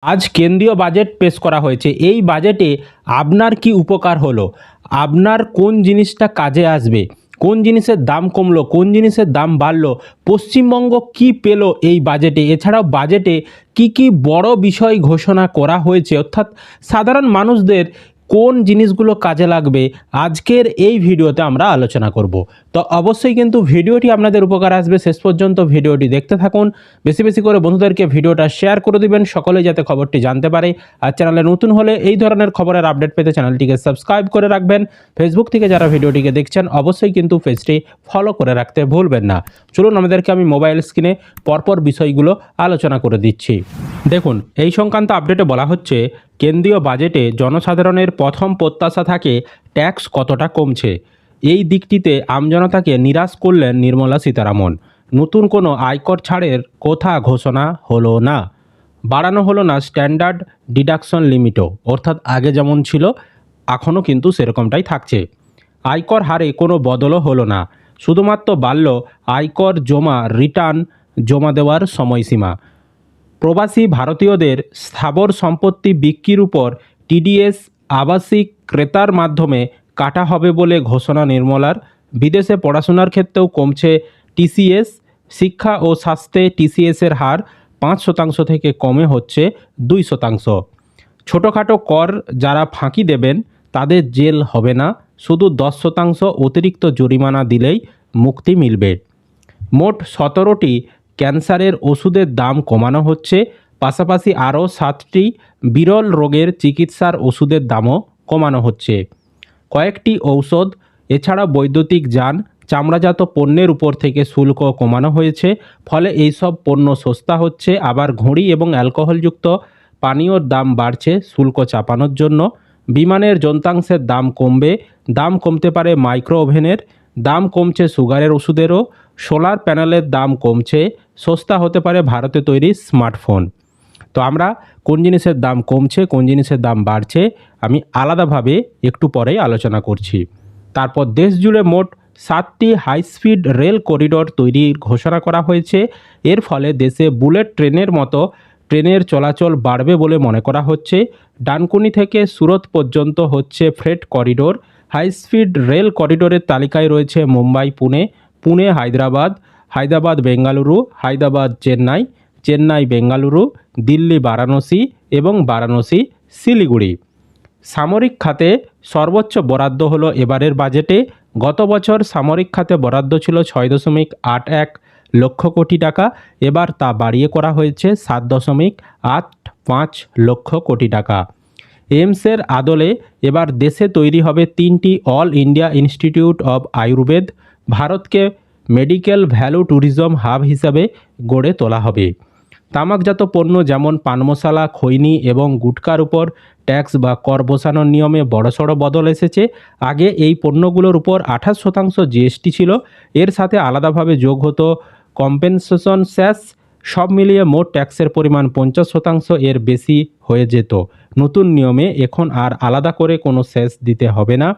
আজ কেন্দ্রীয় বাজেট পেশ করা হয়েছে। এই বাজেটে আপনার কি উপকার হলো, আপনার কোন জিনিসটা কাজে আসবে, কোন জিনিসের দাম কমলো, কোন জিনিসের দাম বাড়লো, পশ্চিমবঙ্গ কি পেল এই বাজেটে, এছাড়াও বাজেটে কি কি বড় বিষয় ঘোষণা করা হয়েছে, অর্থাৎ সাধারণ মানুষদের কোন জিনিসগুলো কাজে লাগবে, আজকের এই ভিডিওতে আমরা আলোচনা করব। তো অবশ্যই কিন্তু ভিডিওটি আপনাদের উপকার আসবে, শেষ পর্যন্ত ভিডিওটি দেখতে থাকুন। বেশি বেশি করে বন্ধুদেরকে ভিডিওটা শেয়ার করে দিবেন, সকলেই যাতে খবরটি জানতে পারে। আর চ্যানেলে নতুন হলে এই ধরনের খবরের আপডেট পেতে চ্যানেলটিকে সাবস্ক্রাইব করে রাখবেন। ফেসবুক থেকে যারা ভিডিওটিকে দেখছেন অবশ্যই কিন্তু পেজটি ফলো করে রাখতে ভুলবেন না। চলুন আমাদেরকে আমি মোবাইল স্ক্রিনে পরপর বিষয়গুলো আলোচনা করে দিচ্ছি। দেখুন, এই সংক্রান্ত আপডেটে বলা হচ্ছে কেন্দ্রীয় বাজেটে জনসাধারণের প্রথম প্রত্যাশা থাকে ট্যাক্স কতটা কমছে। এই দিকটিতে আমজনতাকে নিরাশ করলেন নির্মলা সীতারামন। নতুন কোনো আয়কর ছাড়ের কথা ঘোষণা হলো না, বাড়ানো হলো না স্ট্যান্ডার্ড ডিডাকশন লিমিটও, অর্থাৎ আগে যেমন ছিল এখনও কিন্তু সেরকমটাই থাকছে। আয়কর হারে কোনো বদলও হলো না, শুধুমাত্র বাড়ল আয়কর রিটার্ন জমা দেওয়ার সময়সীমা। প্রবাসী ভারতীয়দের স্থাবর সম্পত্তি বিক্রির উপর টিডিএস আবাসিক ক্রেতার মাধ্যমে কাটা হবে বলে ঘোষণা নির্মলার। বিদেশে পড়াশোনার ক্ষেত্রেও কমছে টিসিএস। শিক্ষা ও স্বাস্থ্যে টিসিএসের হার 5% থেকে কমে হচ্ছে 2%। ছোটোখাটো কর যারা ফাঁকি দেবেন তাদের জেল হবে না, শুধু 10% অতিরিক্ত জরিমানা দিলেই মুক্তি মিলবে। মোট 17টি ক্যান্সারের ওষুধের দাম কমানো হচ্ছে, পাশাপাশি আরও 7টি বিরল রোগের চিকিৎসার ওষুধের দামও কমানো হচ্ছে। কয়েকটি ঔষধ এছাড়া বৈদ্যুতিক যান, চামড়াজাত পণ্যের উপর থেকে শুল্ক কমানো হয়েছে, ফলে এইসব পণ্য সস্তা হচ্ছে। আবার ঘড়ি এবং অ্যালকোহলযুক্ত পানীয়র দাম বাড়ছে শুল্ক চাপানোর জন্য। বিমানের যন্ত্রাংশের দাম কমবে, দাম কমতে পারে মাইক্রো ওভেনের, দাম কমছে সুগারের ওষুধেরও। সোলার প্যানেলের দাম কমছে, সস্তা হতে পারে ভারতে তৈরি স্মার্টফোন। তো আমরা কোন জিনিসের দাম কমছে, কোন জিনিসের দাম বাড়ছে আমি আলাদাভাবে একটু পরেই আলোচনা করছি। তারপর দেশ জুড়ে মোট 7টি হাই স্পিড রেল করিডোর তৈরির ঘোষণা করা হয়েছে। এর ফলে দেশে বুলেট ট্রেনের মতো ট্রেনের চলাচল বাড়বে বলে মনে করা হচ্ছে। ডানকুনি থেকে সুরত পর্যন্ত হচ্ছে freight corridor. High speed rail করিডোরের তালিকায় রয়েছে মুম্বাই পুনে, পুনে হায়দ্রাবাদ, হায়দ্রাবাদ বেঙ্গালুরু, হায়দ্রাবাদ চেন্নাই, চেন্নাই বেঙ্গালুরু, দিল্লি বারাণসী এবং বারাণসী শিলিগুড়ি। সামরিক খাতে সর্বোচ্চ বরাদ্দ হলো এবারের বাজেটে। গত বছর সামরিক খাতে বরাদ্দ ছিল 6.81 লক্ষ কোটি টাকা, এবার তা বাড়িয়ে করা হয়েছে 7.85 লক্ষ কোটি টাকা। এইমসের আদলে এবার দেশে তৈরি হবে 3টি all India institute of Ayurveda. ভারতকে মেডিকেল ভ্যালু ট্যুরিজম হাব হিসাবে গড়ে তোলা হবে। তামাকজাত পণ্য যেমন পান মশলা, খৈনি এবং গুটকার উপর ট্যাক্স বা কর বসানোর নিয়মে বড়সড় বদল এসেছে। আগে এই পণ্যগুলোর উপর 28% জিএসটি ছিল, এর সাথে আলাদাভাবে যোগ হতো কম্পেনসেশন স্যাস। সব মিলিয়ে মোট ট্যাক্সের পরিমাণ 50% এর বেশি হয়ে যেত। নতুন নিয়মে এখন আর আলাদা করে কোনো সেস দিতে হবে না,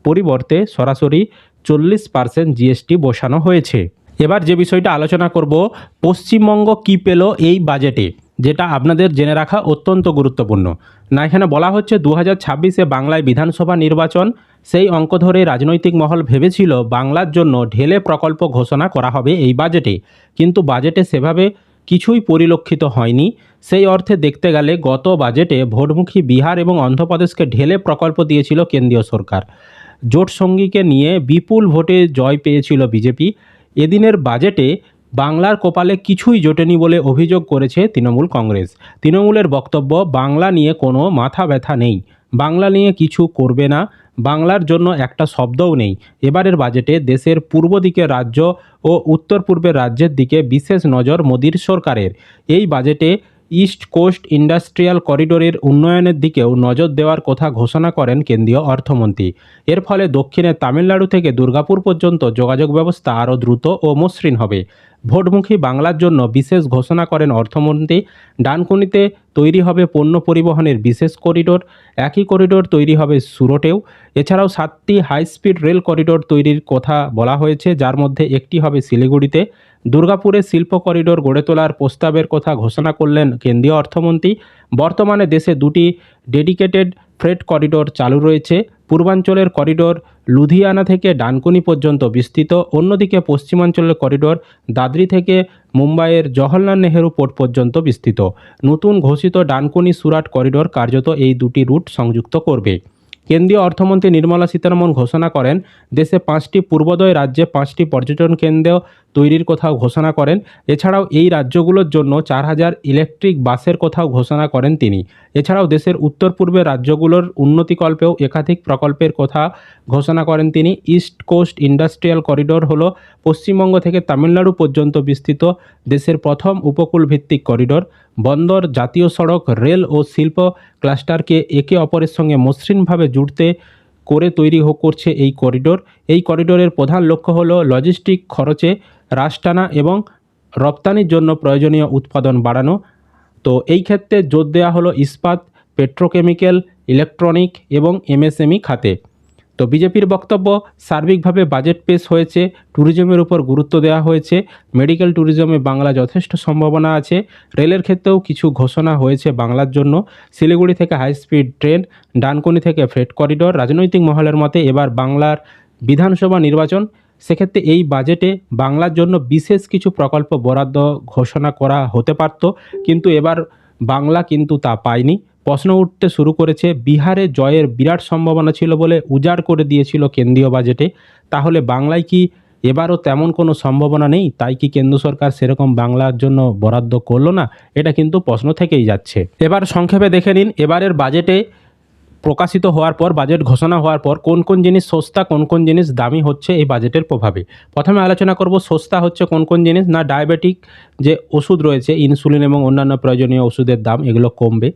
পরিবর্তে সরাসরি 40% জিএসটি বসানো হয়েছে। এবার যে বিষয়টা আলোচনা করব, পশ্চিমবঙ্গ কী পেল এই বাজেটে, যেটা আপনাদের জেনে রাখা অত্যন্ত গুরুত্বপূর্ণ। না, এখানে বলা হচ্ছে 2026-এ বাংলায় বিধানসভা নির্বাচন। সেই অঙ্ক ধরে রাজনৈতিক মহল ভেবেছিল বাংলার জন্য ঢেলে প্রকল্প ঘোষণা করা হবে এই বাজেটে, কিন্তু বাজেটে সেভাবে কিছুই পরিলক্ষিত হয়নি। সেই অর্থে দেখতে গেলে গত বাজেটে ভোটমুখী বিহার এবং অন্ধ্রপ্রদেশকে ঢেলে প্রকল্প দিয়েছিল কেন্দ্রীয় সরকার। জোট সঙ্গীকে নিয়ে বিপুল ভোটে জয় পেয়েছিল বিজেপি। এদিনের বাজেটে বাংলার কপালে কিছুই জোটেনি বলে অভিযোগ করেছে তৃণমূল কংগ্রেস। তৃণমূলের বক্তব্য, বাংলা নিয়ে কোনো মাথা ব্যথা নেই, বাংলা নিয়ে কিছু করবে না, বাংলার জন্য একটা শব্দও নেই। এবারের বাজেটে দেশের পূর্ব দিকের রাজ্য ও উত্তর পূর্বের রাজ্যের দিকে বিশেষ নজর মোদির সরকারের। এই বাজেটে ইস্ট কোস্ট ইন্ডাস্ট্রিয়াল করিডোরের উন্নয়নের দিকেও নজর দেওয়ার কথা ঘোষণা করেন কেন্দ্রীয় অর্থমন্ত্রী। এর ফলে দক্ষিণে তামিলনাড়ু থেকে দুর্গাপুর পর্যন্ত যোগাযোগ ব্যবস্থা আরও দ্রুত ও মসৃণ হবে। ভোটমুখী বাংলার জন্য বিশেষ ঘোষণা করেন অর্থমন্ত্রী। ডানকুনিতে তৈরি হবে পণ্য পরিবহনের বিশেষ করিডোর, একই করিডোর তৈরি হবে সুরটেও। এছাড়াও 7টি হাইস্পিড রেল করিডোর তৈরির কথা বলা হয়েছে, যার মধ্যে একটি হবে শিলিগুড়িতে। দুর্গাপুরে শিল্প করিডোর গড়ে তোলার প্রস্তাবের কথা ঘোষণা করলেন কেন্দ্রীয় অর্থমন্ত্রী। বর্তমানে দেশে 2টি ডেডিকেটেড ফ্রেট করিডোর চালু রয়েছে। পূর্বাঞ্চলের করিডোর লুধিয়ানা থেকে ডানকুনি পর্যন্ত বিস্তৃত, অন্যদিকে পশ্চিমাঞ্চলের করিডোর দাদরি থেকে মুম্বাইয়ের জওহরলাল নেহেরু পোর্ট পর্যন্ত বিস্তৃত। নতুন ঘোষিত ডানকুনি সুরাট করিডোর কার্যত এই 2টি রুট সংযুক্ত করবে। কেন্দ্রীয় অর্থমন্ত্রী নির্মলা সীতারমণ ঘোষণা করেন দেশে 5টি পূর্বোদয় রাজ্যে 5টি পর্যটন কেন্দ্র তৈরির কথাও ঘোষণা করেন। এছাড়াও এই রাজ্যগুলোর জন্য 4000 ইলেকট্রিক বাসের কথাও ঘোষণা করেন তিনি। এছাড়াও দেশের উত্তর পূর্বের রাজ্যগুলোর উন্নতিকল্পেও একাধিক প্রকল্পের কথা ঘোষণা করেন তিনি। ইস্ট কোস্ট ইন্ডাস্ট্রিয়াল করিডোর হলো পশ্চিমবঙ্গ থেকে তামিলনাড়ু পর্যন্ত বিস্তৃত দেশের প্রথম উপকূল ভিত্তিক করিডোর। বন্দর, জাতীয় সড়ক, রেল ও শিল্প ক্লাস্টারকে একে অপরের সঙ্গে মসৃণভাবে জুড়তে করে তৈরি করছে এই করিডোর। এই করিডোরের প্রধান লক্ষ্য হলো লজিস্টিক খরচে হ্রাস টানা এবং রপ্তানির জন্য প্রয়োজনীয় উৎপাদন বাড়ানো। তো এই ক্ষেত্রে জোর দেওয়া হলো ইস্পাত, পেট্রোকেমিক্যাল, ইলেকট্রনিক এবং এমএসএমই খাতে। তো বিজেপির বক্তব্য, সার্বিকভাবে বাজেট পেশ হয়েছে, ট্যুরিজমের উপর গুরুত্ব দেওয়া হয়েছে, মেডিকেল ট্যুরিজমে বাংলা যথেষ্ট সম্ভাবনা আছে। রেলের ক্ষেত্রেও কিছু ঘোষণা হয়েছে বাংলার জন্য। শিলিগুড়ি থেকে হাই স্পিড ট্রেন, ডানকুনি থেকে ফ্রেট করিডোর। রাজনৈতিক মহলের মতে এবার বাংলার বিধানসভা নির্বাচন, সেক্ষেত্রে এই বাজেটে বাংলার জন্য বিশেষ কিছু প্রকল্প বরাদ্দ ঘোষণা করা হতে পারত, কিন্তু এবার বাংলা কিন্তু তা পায়নি। প্রশ্ন উঠতে শুরু করেছে, বিহারে জয়ের বিরাট সম্ভাবনা ছিল বলে উজাড় করে দিয়েছিল কেন্দ্রীয় বাজেটে, তাহলে বাংলায় কি এবারও তেমন কোনো সম্ভাবনা নেই? তাই কি কেন্দ্র সরকার সেরকম বাংলার জন্য বরাদ্দ করলো না? এটা কিন্তু প্রশ্ন থেকেই যাচ্ছে। এবার সংক্ষেপে দেখে নিন এবারের বাজেটে প্রকাশিত হওয়ার পর, বাজেট ঘোষণা হওয়ার পর কোন কোন জিনিস সস্তা, কোন কোন জিনিস দামি হচ্ছে এই বাজেটের প্রভাবে। প্রথমে আলোচনা করব সস্তা হচ্ছে কোন কোন জিনিস। না, ডায়াবেটিক যে ওষুধ রয়েছে, ইনসুলিন এবং অন্যান্য প্রয়োজনীয় ওষুধের দাম এগুলো কমবে।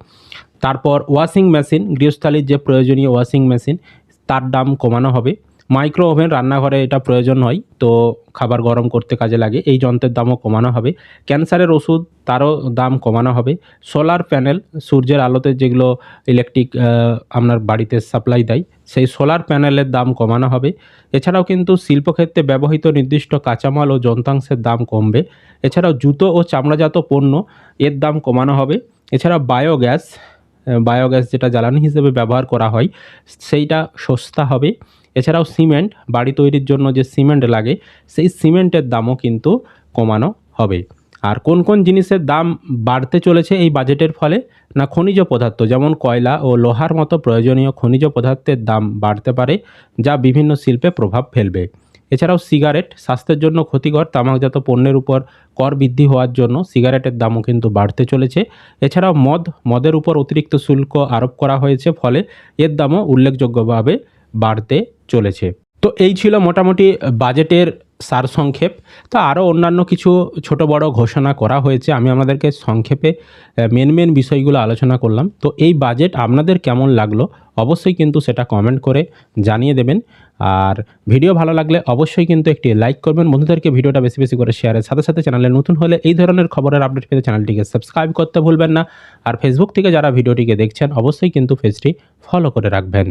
তারপর ওয়াশিং মেশিন, গৃহস্থালির যে প্রয়োজনীয় ওয়াশিং মেশিন তার দাম কমানো হবে। মাইক্রো ওভেন, রান্নাঘরে এটা প্রয়োজন হয়, তো খাবার গরম করতে কাজে লাগে, এই যন্ত্রের দামও কমানো হবে। ক্যান্সারের ওষুধ, তারও দাম কমানো হবে। সোলার প্যানেল, সূর্যের আলোতে যেগুলো ইলেকট্রিক আপনার বাড়িতে সাপ্লাই দেয়, সেই সোলার প্যানেলের দাম কমানো হবে। এছাড়াও কিন্তু শিল্পক্ষেত্রে ব্যবহৃত নির্দিষ্ট কাঁচামাল ও যন্ত্রাংশের দাম কমবে। এছাড়াও জুতো ও চামড়াজাত পণ্য, এর দাম কমানো হবে। এছাড়া বায়োগ্যাস যেটা জ্বালানি হিসেবে ব্যবহার করা হয় সেইটা সস্তা হবে। এছাড়াও সিমেন্ট, বাড়ি তৈরির জন্য যে সিমেন্ট লাগে সেই সিমেন্টের দামও কিন্তু কমানো হবে। আর কোন কোন জিনিসের দাম বাড়তে চলেছে এই বাজেটের ফলে? না, খনিজ পদার্থ যেমন কয়লা ও লোহার মতো প্রয়োজনীয় খনিজ পদার্থের দাম বাড়তে পারে, যা বিভিন্ন শিল্পে প্রভাব ফেলবে। এছাড়াও সিগারেট, স্বাস্থ্যের জন্য ক্ষতিকর তামাকজাত পণ্যের উপর কর বৃদ্ধি হওয়ার জন্য সিগারেটের দামও কিন্তু বাড়তে চলেছে। এছাড়াও মদের উপর অতিরিক্ত শুল্ক আরোপ করা হয়েছে, ফলে এর দামও উল্লেখযোগ্যভাবে বাড়তে চলেছে। তো এই ছিল মোটামুটি বাজেটের সারসংক্ষেপ। তো আরও অন্যান্য কিছু ছোট বড় ঘোষণা করা হয়েছে, আমি আপনাদেরকে সংক্ষেপে মেন বিষয়গুলো আলোচনা করলাম। তো এই বাজেট আপনাদের কেমন লাগলো অবশ্যই কিন্তু সেটা কমেন্ট করে জানিয়ে দেবেন। আর ভিডিও ভালো লাগলে অবশ্যই কিন্তু একটি লাইক করবেন, বন্ধুদেরকে ভিডিওটা বেশি বেশি করে শেয়ারের সাথে সাথে চ্যানেলে নতুন হলে এই ধরনের খবরের আপডেট পেতে চ্যানেলটিকে সাবস্ক্রাইব করতে ভুলবেন না। আর ফেসবুক থেকে যারা ভিডিওটিকে দেখছেন অবশ্যই কিন্তু পেজটি ফলো করে রাখবেন।